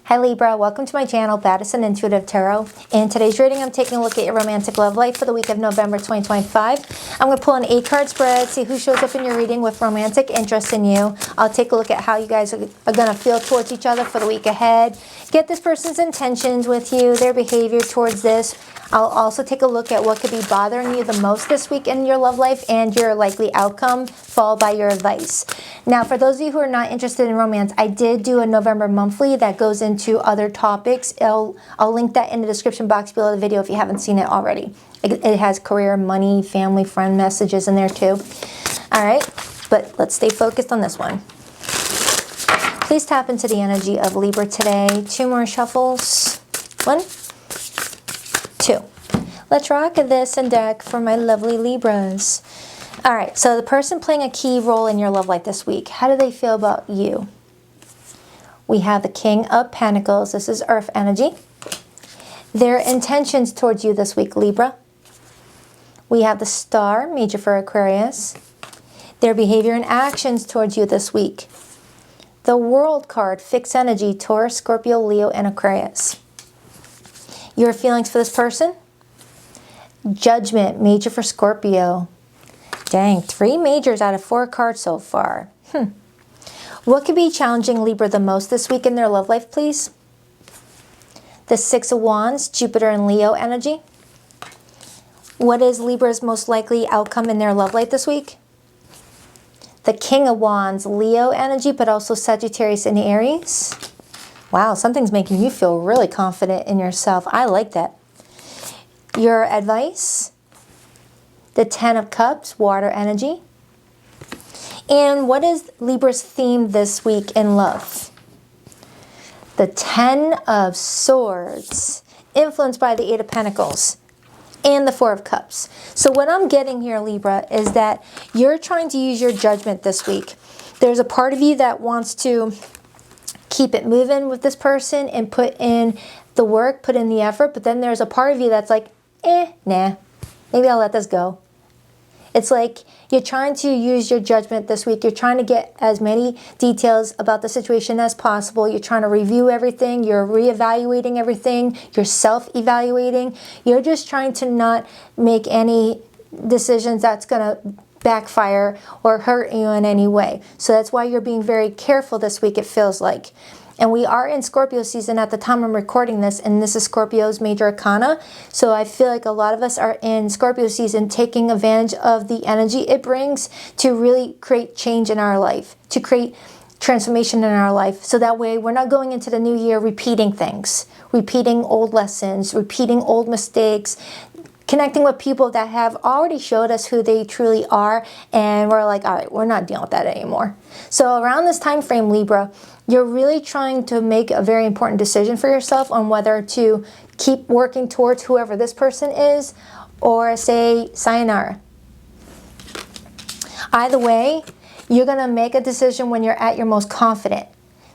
Hi Libra, welcome to my channel, Baddison Intuitive Tarot. In today's reading, I'm taking a look at your romantic love life for the week of November 2025. I'm going to pull an 8-card spread, see who shows up in your reading with romantic interest in you. I'll take a look at how you guys are going to feel towards each other for the week ahead. Get this person's intentions with you, their behavior towards this. I'll also take a look at what could be bothering you the most this week in your love life and your likely outcome, followed by your advice. Now, for those of you who are not interested in romance, I did do a November monthly that goes into other topics. I'll link that in the description box below the video if you haven't seen it already. It has career, money, family, friend messages in there too. All right, but let's stay focused on this one. Please tap into the energy of Libra today. 2 more shuffles. 1, 2. Let's rock this and deck for my lovely Libras. All right, so the person playing a key role in your love life this week, how do they feel about you? We have the King of Pentacles. This is Earth energy. Their intentions towards you this week, Libra. We have the Star, major for Aquarius. Their behavior and actions towards you this week. The World card, fixed energy, Taurus, Scorpio, Leo, and Aquarius. Your feelings for this person? Judgment, major for Scorpio. Dang, 3 majors out of 4 cards so far. What could be challenging Libra the most this week in their love life, please? The 6 of Wands, Jupiter and Leo energy. What is Libra's most likely outcome in their love life this week? The King of Wands, Leo energy, but also Sagittarius and Aries. Wow, something's making you feel really confident in yourself. I like that. Your advice? The 10 of Cups, water energy. And what is Libra's theme this week in love? The 10 of Swords, influenced by the 8 of Pentacles, and the 4 of Cups. So what I'm getting here, Libra, is that you're trying to use your judgment this week. There's a part of you that wants to keep it moving with this person and put in the work, put in the effort, but then there's a part of you that's like, nah, maybe I'll let this go. It's like you're trying to use your judgment this week. You're trying to get as many details about the situation as possible. You're trying to review everything. You're reevaluating everything. You're self-evaluating. You're just trying to not make any decisions that's going to backfire or hurt you in any way. So that's why you're being very careful this week, it feels like. And we are in Scorpio season at the time I'm recording this, and this is Scorpio's major arcana. So I feel like a lot of us are in Scorpio season taking advantage of the energy it brings to really create change in our life, to create transformation in our life. So that way we're not going into the new year repeating things, repeating old lessons, repeating old mistakes, connecting with people that have already showed us who they truly are, and we're like, all right, we're not dealing with that anymore. So around this time frame, Libra, you're really trying to make a very important decision for yourself on whether to keep working towards whoever this person is or say sayonara. Either way, you're going to make a decision when you're at your most confident.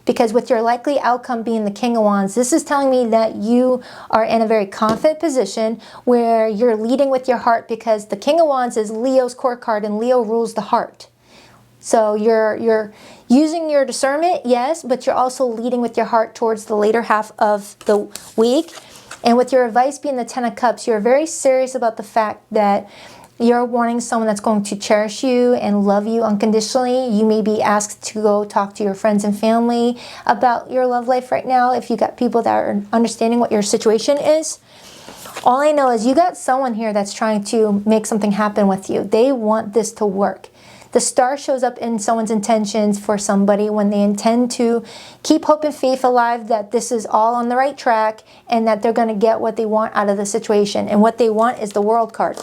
Because with your likely outcome being the King of Wands, this is telling me that you are in a very confident position where you're leading with your heart, because the King of Wands is Leo's core card and Leo rules the heart. So you're using your discernment, yes, but you're also leading with your heart towards the later half of the week. And with your advice being the 10 of Cups, you're very serious about the fact that you're wanting someone that's going to cherish you and love you unconditionally. You may be asked to go talk to your friends and family about your love life right now if you got people that are understanding what your situation is. All I know is you got someone here that's trying to make something happen with you. They want this to work. The Star shows up in someone's intentions for somebody when they intend to keep hope and faith alive that this is all on the right track and that they're going to get what they want out of the situation. And what they want is the World card.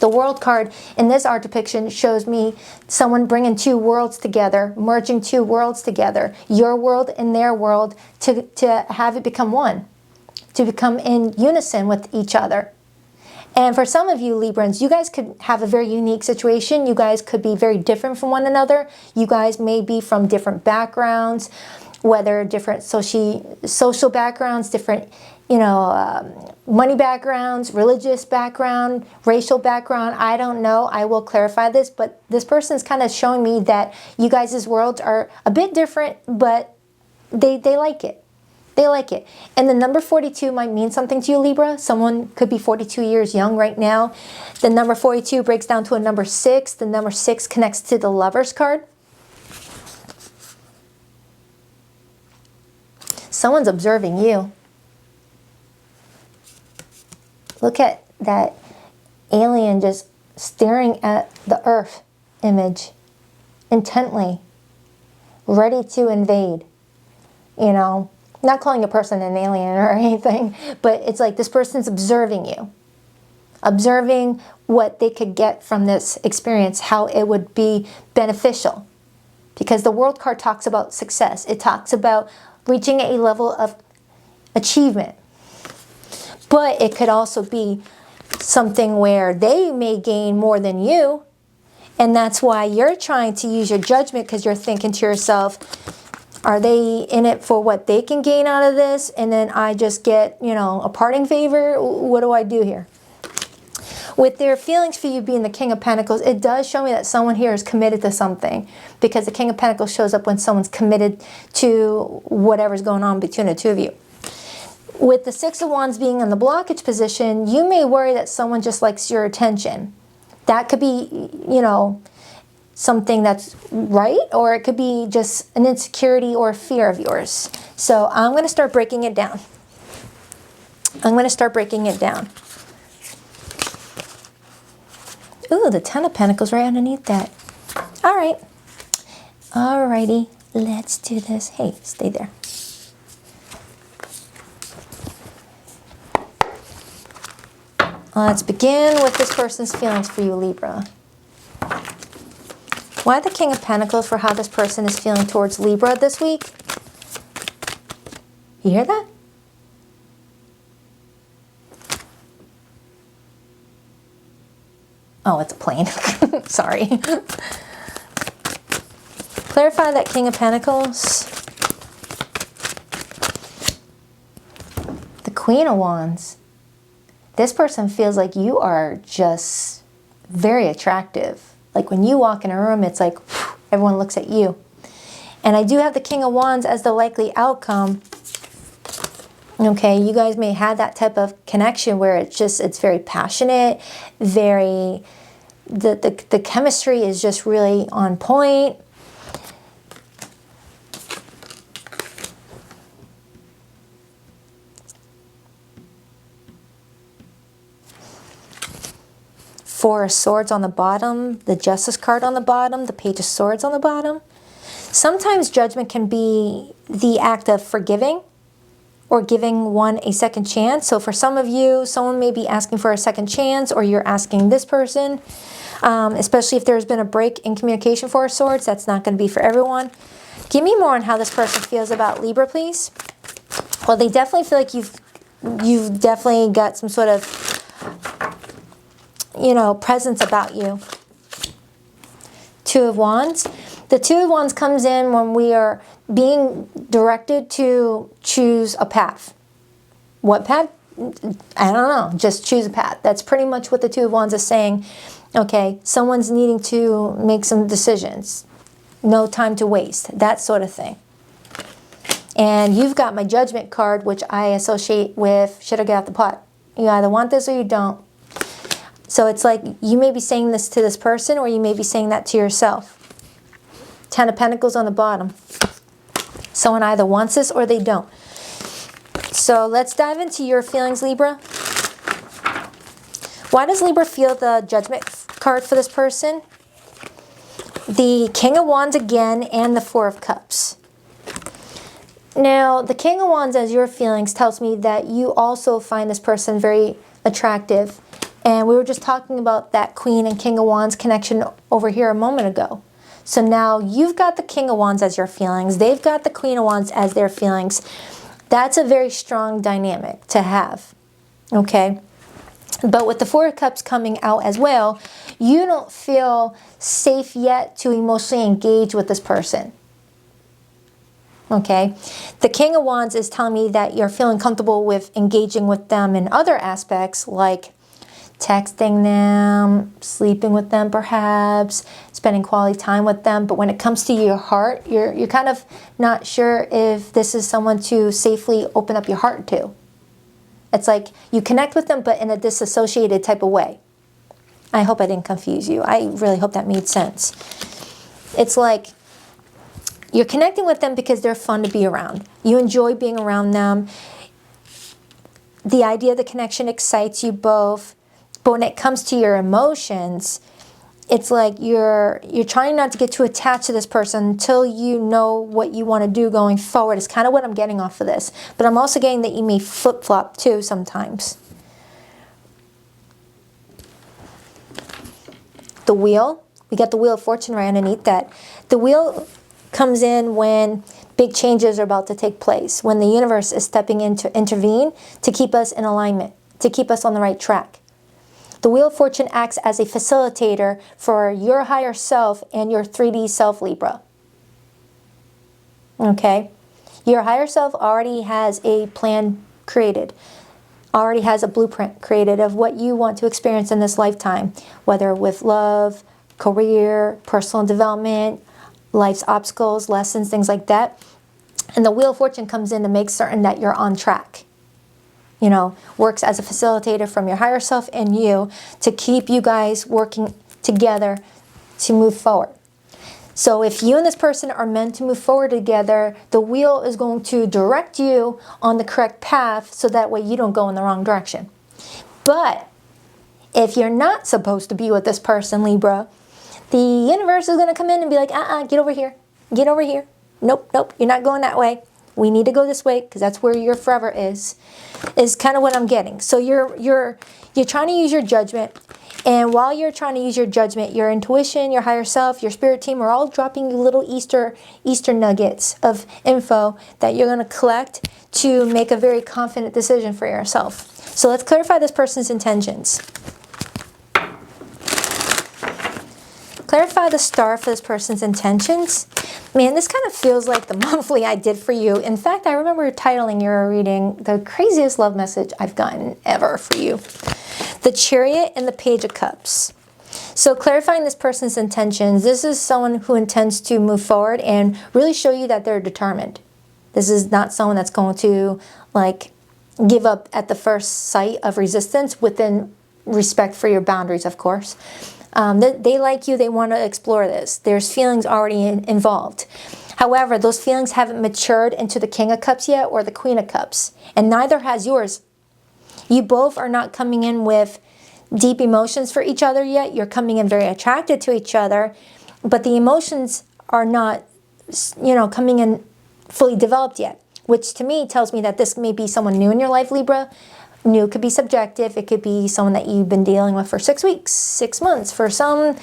The World card in this art depiction shows me someone bringing 2 worlds together, merging 2 worlds together, your world and their world, to have it become one, to become in unison with each other. And for some of you Librans, you guys could have a very unique situation. You guys could be very different from one another. You guys may be from different backgrounds, whether different social backgrounds, different money backgrounds, religious background, racial background. I don't know. I will clarify this, but this person is kind of showing me that you guys' worlds are a bit different, but they like it. They like it. And the number 42 might mean something to you, Libra. Someone could be 42 years young right now. The number 42 breaks down to a number 6. The number 6 connects to the Lovers card. Someone's observing you. Look at that alien just staring at the earth image intently, ready to invade. You know, not calling a person an alien or anything, but it's like this person's observing you, observing what they could get from this experience, how it would be beneficial. Because the World card talks about success. It talks about reaching a level of achievement. But it could also be something where they may gain more than you. And that's why you're trying to use your judgment, because you're thinking to yourself, are they in it for what they can gain out of this? And then I just get, you know, a parting favor? What do I do here? With their feelings for you being the King of Pentacles, it does show me that someone here is committed to something. Because the King of Pentacles shows up when someone's committed to whatever's going on between the two of you. With the Six of Wands being in the blockage position, you may worry that someone just likes your attention. That could be, you know, something that's right, or it could be just an insecurity or a fear of yours. So I'm going to start breaking it down. I'm going to start breaking it down. Ooh, the Ten of Pentacles right underneath that. All right. Alrighty, let's do this. Hey, stay there. Let's begin with this person's feelings for you, Libra. Why the King of Pentacles for how this person is feeling towards Libra this week? You hear that? Oh, it's a plane. Sorry. Clarify that King of Pentacles. The Queen of Wands. This person feels like you are just very attractive. Like when you walk in a room, it's like whew, everyone looks at you. And I do have the King of Wands as the likely outcome. Okay, you guys may have that type of connection where it's very passionate, very, the chemistry is just really on point. Four of Swords on the bottom, the Justice card on the bottom, the Page of Swords on the bottom. Sometimes judgment can be the act of forgiving or giving one a second chance. So for some of you, someone may be asking for a second chance, or you're asking this person, especially if there's been a break in communication, Four of Swords. That's not going to be for everyone. Give me more on how this person feels about Libra, please. Well, they definitely feel like you've definitely got some sort of, you know, presence about you. Two of Wands. The Two of Wands comes in when we are being directed to choose a path. What path? I don't know. Just choose a path. That's pretty much what the Two of Wands is saying. Okay, someone's needing to make some decisions. No time to waste. That sort of thing. And you've got my Judgment card, which I associate with, should I get out the pot? You either want this or you don't. So it's like you may be saying this to this person, or you may be saying that to yourself. Ten of Pentacles on the bottom. Someone either wants this or they don't. So let's dive into your feelings, Libra. Why does Libra feel the Judgment card for this person? The King of Wands again, and the Four of Cups. Now, the King of Wands as your feelings tells me that you also find this person very attractive. And we were just talking about that Queen and King of Wands connection over here a moment ago. So now you've got the King of Wands as your feelings. They've got the Queen of Wands as their feelings. That's a very strong dynamic to have. Okay? But with the Four of Cups coming out as well, you don't feel safe yet to emotionally engage with this person. Okay? The King of Wands is telling me that you're feeling comfortable with engaging with them in other aspects, like texting them, sleeping with them perhaps, spending quality time with them. But when it comes to your heart, you're kind of not sure if this is someone to safely open up your heart to. It's like you connect with them, but in a disassociated type of way. I hope I didn't confuse you. I really hope that made sense. It's like you're connecting with them because they're fun to be around. You enjoy being around them. The idea of the connection excites you both. But when it comes to your emotions, it's like you're trying not to get too attached to this person until you know what you want to do going forward. It's kind of what I'm getting off of this. But I'm also getting that you may flip-flop too sometimes. The wheel. We got the Wheel of Fortune right underneath that. The wheel comes in when big changes are about to take place, when the universe is stepping in to intervene to keep us in alignment, to keep us on the right track. The Wheel of Fortune acts as a facilitator for your higher self and your 3D self, Libra. Okay? Your higher self already has a plan created, already has a blueprint created of what you want to experience in this lifetime, whether with love, career, personal development, life's obstacles, lessons, things like that. And the Wheel of Fortune comes in to make certain that you're on track. You know, works as a facilitator from your higher self and you to keep you guys working together to move forward. So if you and this person are meant to move forward together, the wheel is going to direct you on the correct path so that way you don't go in the wrong direction. But if you're not supposed to be with this person, Libra, the universe is going to come in and be like, get over here. Get over here. Nope, you're not going that way. We need to go this way because that's where your forever is kind of what I'm getting. So you're trying to use your judgment. And while you're trying to use your judgment, your intuition, your higher self, your spirit team are all dropping you little Easter nuggets of info that you're going to collect to make a very confident decision for yourself. So let's clarify this person's intentions. Clarify the star for this person's intentions. Man, this kind of feels like the monthly I did for you. In fact, I remember titling your reading, The Craziest Love Message I've Gotten Ever for You. The Chariot and the Page of Cups. So clarifying this person's intentions, this is someone who intends to move forward and really show you that they're determined. This is not someone that's going to like give up at the first sight of resistance within respect for your boundaries, of course. They like you, they want to explore this. There's feelings already involved. However, those feelings haven't matured into the King of Cups yet or the Queen of Cups. And neither has yours. You both are not coming in with deep emotions for each other yet. You're coming in very attracted to each other. But the emotions are not, coming in fully developed yet. Which to me tells me that this may be someone new in your life, Libra. New could be subjective. It could be someone that you've been dealing with for 6 weeks, 6 months. For some,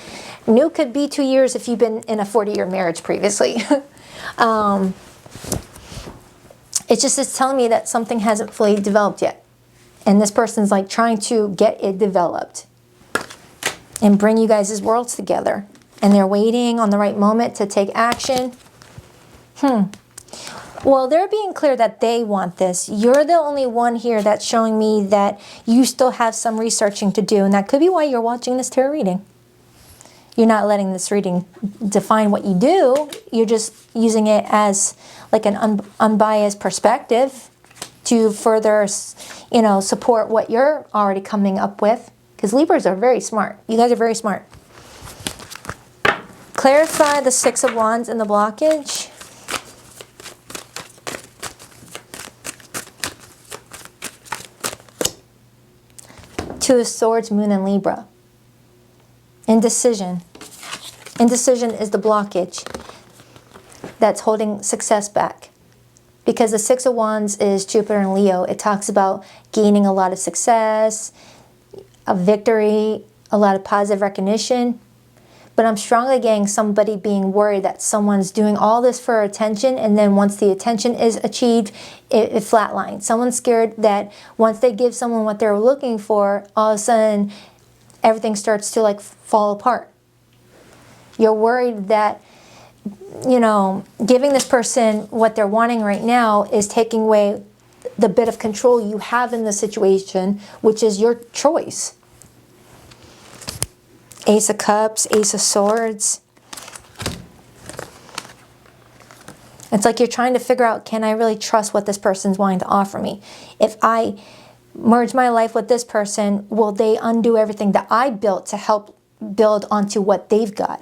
new could be 2 years if you've been in a 40-year marriage previously. It's telling me that something hasn't fully developed yet. And this person's like trying to get it developed and bring you guys' worlds together. And they're waiting on the right moment to take action. Well, they're being clear that they want this. You're the only one here that's showing me that you still have some researching to do. And that could be why you're watching this tarot reading. You're not letting this reading define what you do. You're just using it as like an unbiased perspective to further, support what you're already coming up with. Because Libras are very smart. You guys are very smart. Clarify the Six of Wands and the blockage. Two of Swords, Moon, and Libra. Indecision. Indecision is the blockage that's holding success back. Because the Six of Wands is Jupiter and Leo. It talks about gaining a lot of success, a victory, a lot of positive recognition. But I'm strongly getting somebody being worried that someone's doing all this for attention, and then once the attention is achieved, it flatlines. Someone's scared that once they give someone what they're looking for, all of a sudden everything starts to like fall apart. You're worried that, giving this person what they're wanting right now is taking away the bit of control you have in the situation, which is your choice. Ace of Cups, Ace of Swords. It's like you're trying to figure out, can I really trust what this person's wanting to offer me? If I merge my life with this person, will they undo everything that I built to help build onto what they've got?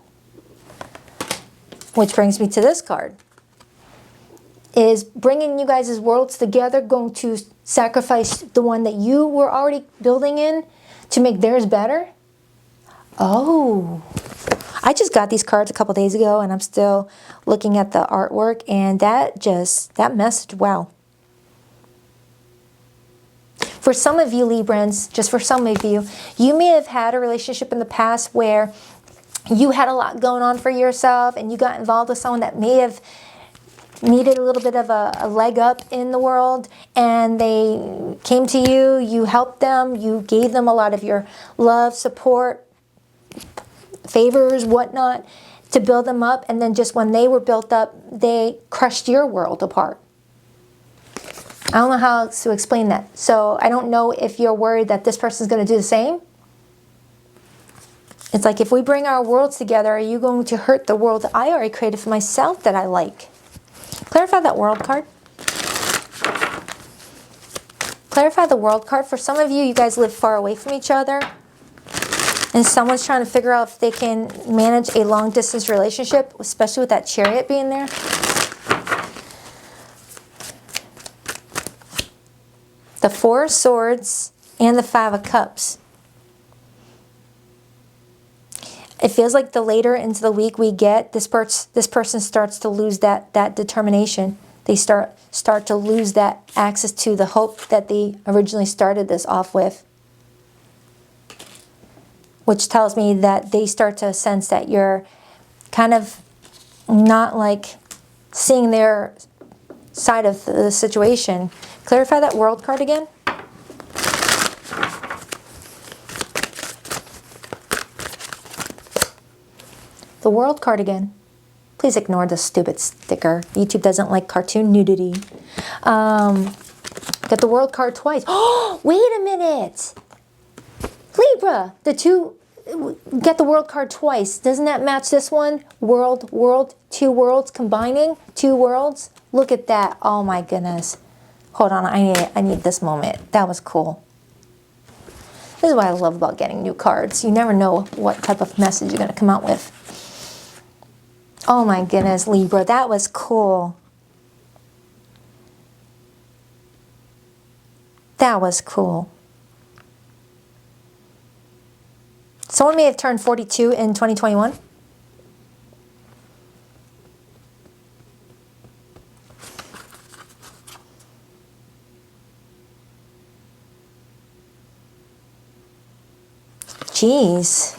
Which brings me to this card. Is bringing you guys' worlds together going to sacrifice the one that you were already building in to make theirs better? Oh, I just got these cards a couple days ago and I'm still looking at the artwork, and that message, wow. For some of you Librans, just for some of you, you may have had a relationship in the past where you had a lot going on for yourself and you got involved with someone that may have needed a little bit of a leg up in the world, and they came to you, you helped them, you gave them a lot of your love, support, favors, whatnot, to build them up, and then just when they were built up, they crushed your world apart. I don't know how else to explain that. So I don't know if you're worried that this person's going to do the same. It's like, if we bring our worlds together, are you going to hurt the world that I already created for myself that I like? Clarify that world card. Clarify the world card. For some of you, you guys live far away from each other, and someone's trying to figure out if they can manage a long distance relationship, especially with that Chariot being there. The Four of Swords and the Five of Cups. It feels like the later into the week we get, this person starts to lose that determination. They start to lose that access to the hope that they originally started this off with. Which tells me that they start to sense that you're kind of not like seeing their side of the situation. Clarify that World card again. The World card again. Please ignore the stupid sticker. YouTube doesn't like cartoon nudity. Got the World card twice. Oh, wait a minute. Libra, get the World card twice. Doesn't that match this one? World, two worlds combining, two worlds. Look at that. Oh my goodness. Hold on, I need this moment. That was cool. This is what I love about getting new cards. You never know what type of message you're going to come out with. Oh my goodness, Libra, that was cool. That was cool. Someone may have turned 42 in 2021. Jeez.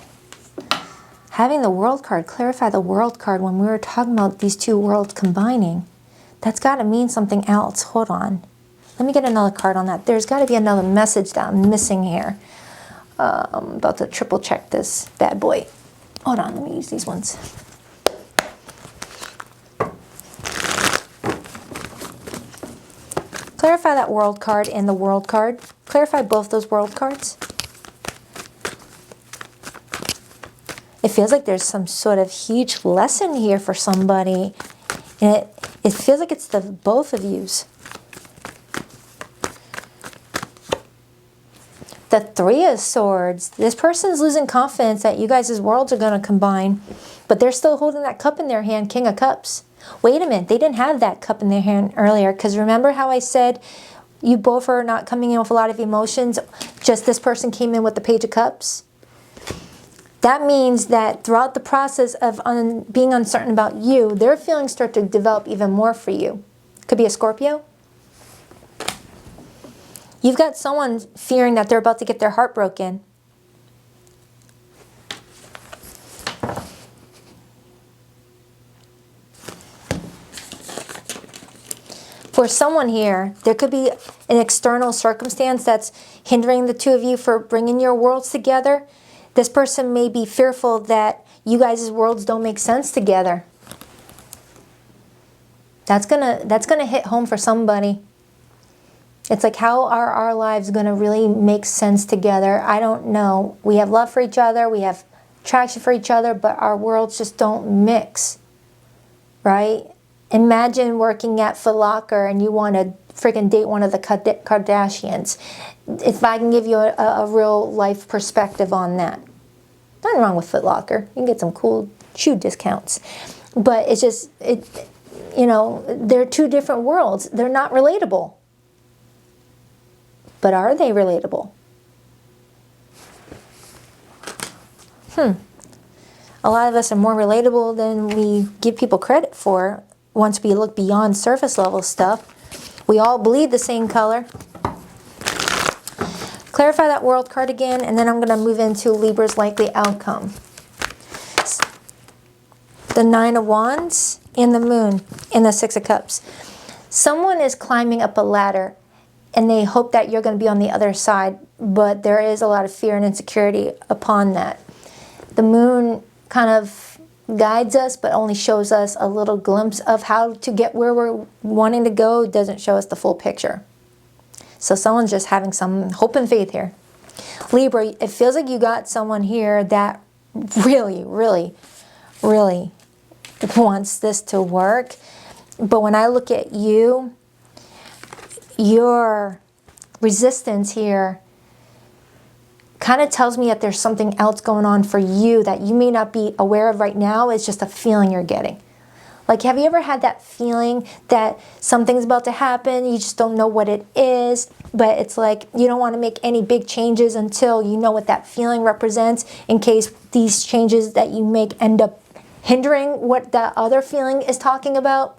Having the World card, clarify the World card when we were talking about these two worlds combining. That's got to mean something else. Hold on. Let me get another card on that. There's got to be another message that I'm missing here. I'm about to triple check this bad boy. Hold on, let me use these ones. Clarify that World card and the World card. Clarify both those World cards. It feels like there's some sort of huge lesson here for somebody. And it feels like it's the both of yous. The Three of Swords. This person's losing confidence that you guys' worlds are going to combine. But they're still holding that cup in their hand, King of Cups. Wait a minute, they didn't have that cup in their hand earlier. Because remember how I said you both are not coming in with a lot of emotions? Just this person came in with the Page of Cups. That means that throughout the process of being uncertain about you, their feelings start to develop even more for you. Could be a Scorpio. You've got someone fearing that they're about to get their heart broken. For someone here, there could be an external circumstance that's hindering the two of you for bringing your worlds together. This person may be fearful that you guys' worlds don't make sense together. That's gonna hit home for somebody. It's like, how are our lives gonna really make sense together? I don't know. We have love for each other. We have attraction for each other, but our worlds just don't mix, right? Imagine working at Foot Locker and you want to freaking date one of the Kardashians. If I can give you a real life perspective on that. Nothing wrong with Foot Locker. You can get some cool shoe discounts. But it's just, you know, they're two different worlds. They're not relatable. But are they relatable? A lot of us are more relatable than we give people credit for once we look beyond surface level stuff. We all bleed the same color. Clarify that world card again, and then I'm going to move into Libra's likely outcome. The Nine of Wands and the Moon and the Six of Cups. Someone is climbing up a ladder and they hope that you're going to be on the other side, but there is a lot of fear and insecurity upon that. The Moon kind of guides us, but only shows us a little glimpse of how to get where we're wanting to go. It doesn't show us the full picture. So someone's just having some hope and faith here. Libra, it feels like you got someone here that really, really, really wants this to work. But when I look at you, your resistance here kind of tells me that there's something else going on for you that you may not be aware of right now. It's just a feeling you're getting. Like, have you ever had that feeling that something's about to happen, you just don't know what it is, but it's like you don't want to make any big changes until you know what that feeling represents, in case these changes that you make end up hindering what that other feeling is talking about?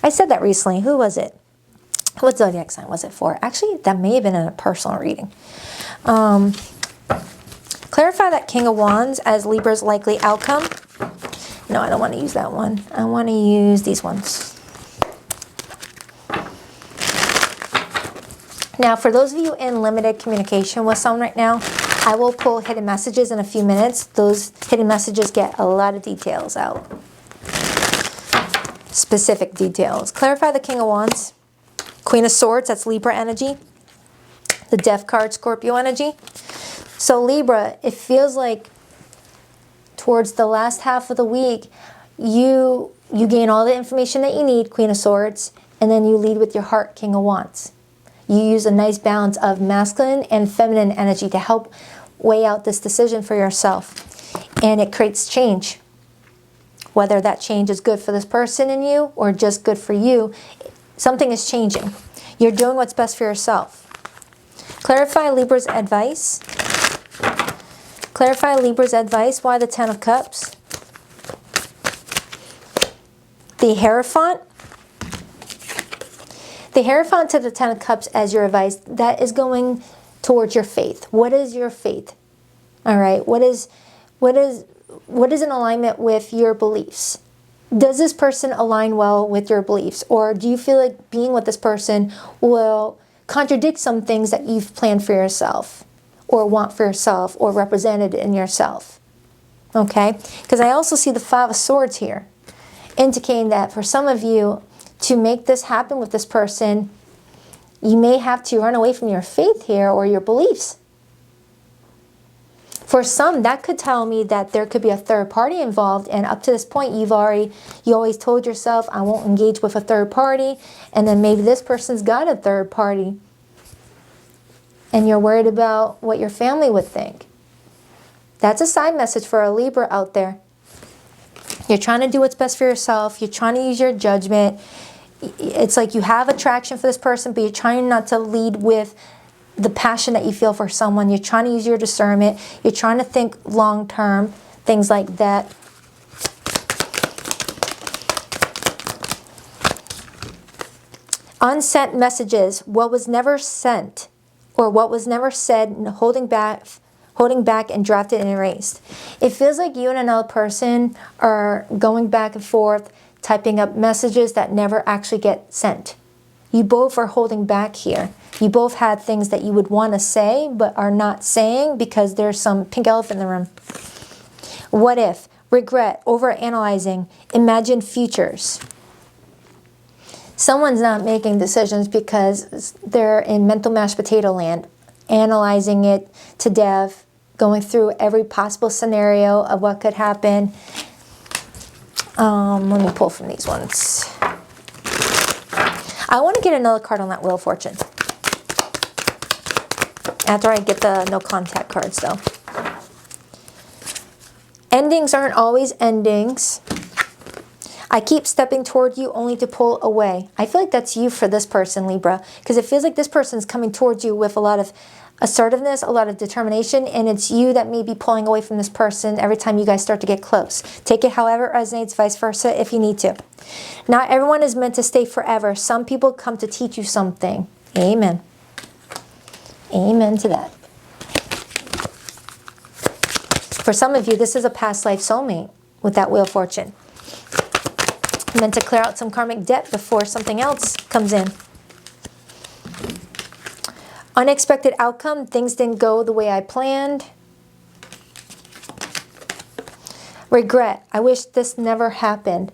I said that recently. Who was it? What zodiac sign was it for? Actually, that may have been in a personal reading. Clarify that King of Wands as Libra's likely outcome. No, I don't want to use that one. I want to use these ones. Now, for those of you in limited communication with someone right now, I will pull hidden messages in a few minutes. Those hidden messages get a lot of details out. Specific details. Clarify the King of Wands. Queen of Swords, that's Libra energy. The Death card, Scorpio energy. So Libra, it feels like towards the last half of the week, you gain all the information that you need, Queen of Swords, and then you lead with your heart, King of Wands. You use a nice balance of masculine and feminine energy to help weigh out this decision for yourself. And it creates change. Whether that change is good for this person in you or just good for you, something is changing. You're doing what's best for yourself. Clarify Libra's advice. Clarify Libra's advice. Why the Ten of Cups? The Hierophant. The Hierophant to the Ten of Cups as your advice, that is going towards your faith. What is your faith? All right. What is in alignment with your beliefs? Does this person align well with your beliefs? Or do you feel like being with this person will contradict some things that you've planned for yourself or want for yourself or represented in yourself? Okay? Because I also see the Five of Swords here, indicating that for some of you, to make this happen with this person, you may have to run away from your faith here or your beliefs. For some, that could tell me that there could be a third party involved, and up to this point, you always told yourself, I won't engage with a third party, and then maybe this person's got a third party, and you're worried about what your family would think. That's a side message for a Libra out there. You're trying to do what's best for yourself. You're trying to use your judgment. It's like you have attraction for this person, but you're trying not to lead with the passion that you feel for someone. You're trying to use your discernment. You're trying to think long term, things like that. Unsent messages, what was never sent or what was never said, holding back and drafted and erased. It feels like you and another person are going back and forth, typing up messages that never actually get sent. You both are holding back here. You both had things that you would want to say but are not saying because there's some pink elephant in the room. What if? Regret, overanalyzing, imagine futures. Someone's not making decisions because they're in mental mashed potato land, analyzing it to death, going through every possible scenario of what could happen. Let me pull from these ones. I want to get another card on that Wheel of Fortune. After I get the no contact cards though. Endings aren't always endings. I keep stepping toward you only to pull away. I feel like that's you for this person, Libra, because it feels like this person's coming towards you with a lot of assertiveness, a lot of determination, and it's you that may be pulling away from this person every time you guys start to get close. Take it however it resonates, vice versa if you need to. Not everyone is meant to stay forever. Some people come to teach you something. Amen. Amen to that. For some of you, this is a past life soulmate with that Wheel of Fortune. Meant to clear out some karmic debt before something else comes in. Unexpected outcome. Things didn't go the way I planned. Regret. I wish this never happened.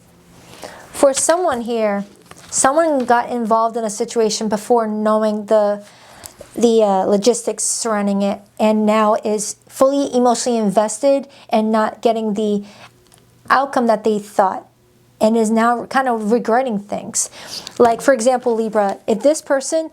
For someone here, someone got involved in a situation before knowing the logistics surrounding it, and now is fully emotionally invested and not getting the outcome that they thought, and is now kind of regretting things. Like, for example, Libra, if this person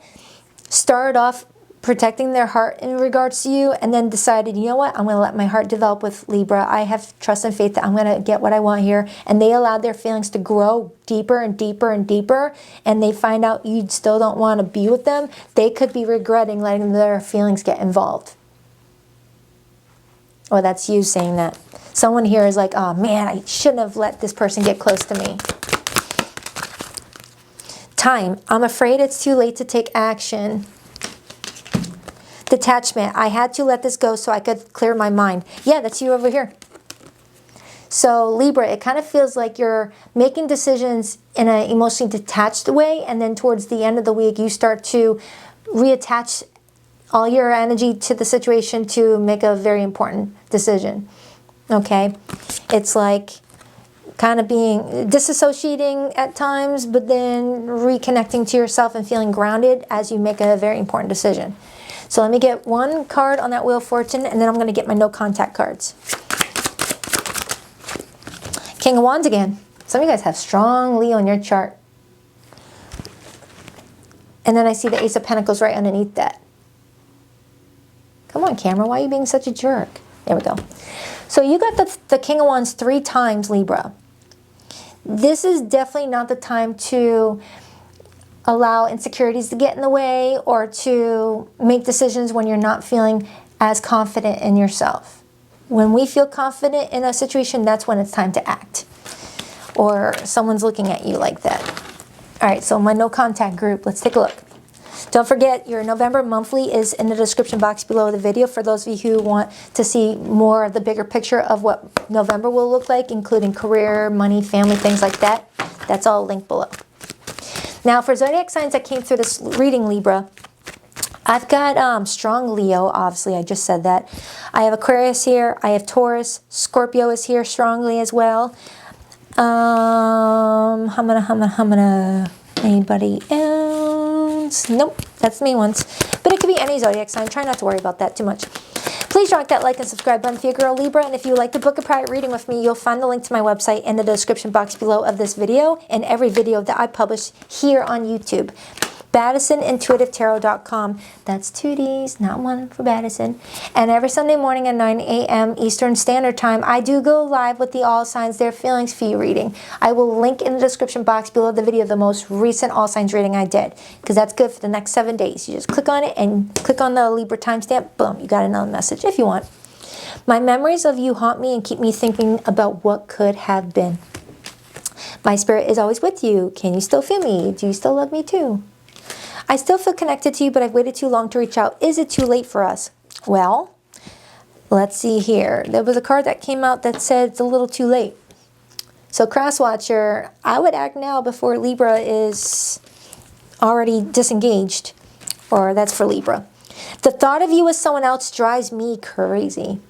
started off protecting their heart in regards to you and then decided, you know what, I'm going to let my heart develop with Libra. I have trust and faith that I'm going to get what I want here. And they allowed their feelings to grow deeper and deeper and deeper, and they find out you still don't want to be with them. They could be regretting letting their feelings get involved. Or that's you saying that. Someone here is like, oh man, I shouldn't have let this person get close to me. Time. I'm afraid it's too late to take action. Detachment. I had to let this go so I could clear my mind. Yeah, that's you over here. So Libra, it kind of feels like you're making decisions in an emotionally detached way, and then towards the end of the week, you start to reattach all your energy to the situation to make a very important decision. Okay? It's like kind of being disassociating at times, but then reconnecting to yourself and feeling grounded as you make a very important decision. So let me get one card on that Wheel of Fortune, and then I'm going to get my no contact cards. King of Wands again. Some of you guys have strong Leo in your chart. And then I see the Ace of Pentacles right underneath that. Come on, camera. Why are you being such a jerk? There we go. So you got the King of Wands 3 times, Libra. This is definitely not the time to allow insecurities to get in the way or to make decisions when you're not feeling as confident in yourself. When we feel confident in a situation, that's when it's time to act. Or someone's looking at you like that. All right, so my no contact group, let's take a look. Don't forget, your November monthly is in the description box below the video for those of you who want to see more of the bigger picture of what November will look like, including career, money, family, things like that. That's all linked below. Now, for zodiac signs that came through this reading, Libra, I've got strong Leo, obviously, I just said that. I have Aquarius here. I have Taurus. Scorpio is here strongly as well. Anybody else? Nope, that's the main ones. But it could be any zodiac sign. Try not to worry about that too much. Please rock that like and subscribe button if you're a girl Libra, and if you would like to book a private reading with me, you'll find the link to my website in the description box below of this video and every video that I publish here on YouTube. BaddisonIntuitiveTarot.com. That's 2 D's, not one for Baddison. And every Sunday morning at 9 a.m. Eastern Standard Time, I do go live with the All Signs Their Feelings Fee reading. I will link in the description box below the video the most recent All Signs reading I did, because that's good for the next 7 days. You just click on it and click on the Libra timestamp. Boom, you got another message if you want. My memories of you haunt me and keep me thinking about what could have been. My spirit is always with you. Can you still feel me? Do you still love me too? I still feel connected to you, but I've waited too long to reach out. Is it too late for us? Well, let's see here. There was a card that came out that said it's a little too late. So Crosswatcher, I would act now before Libra is already disengaged. Or that's for Libra. The thought of you as someone else drives me crazy.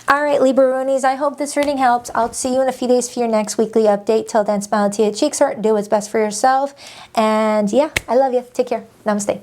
All right, Libra Roonies, I hope this reading helps. I'll see you in a few days for your next weekly update. Till then, smile till your cheeks hurt. Do what's best for yourself. And yeah, I love you. Take care. Namaste.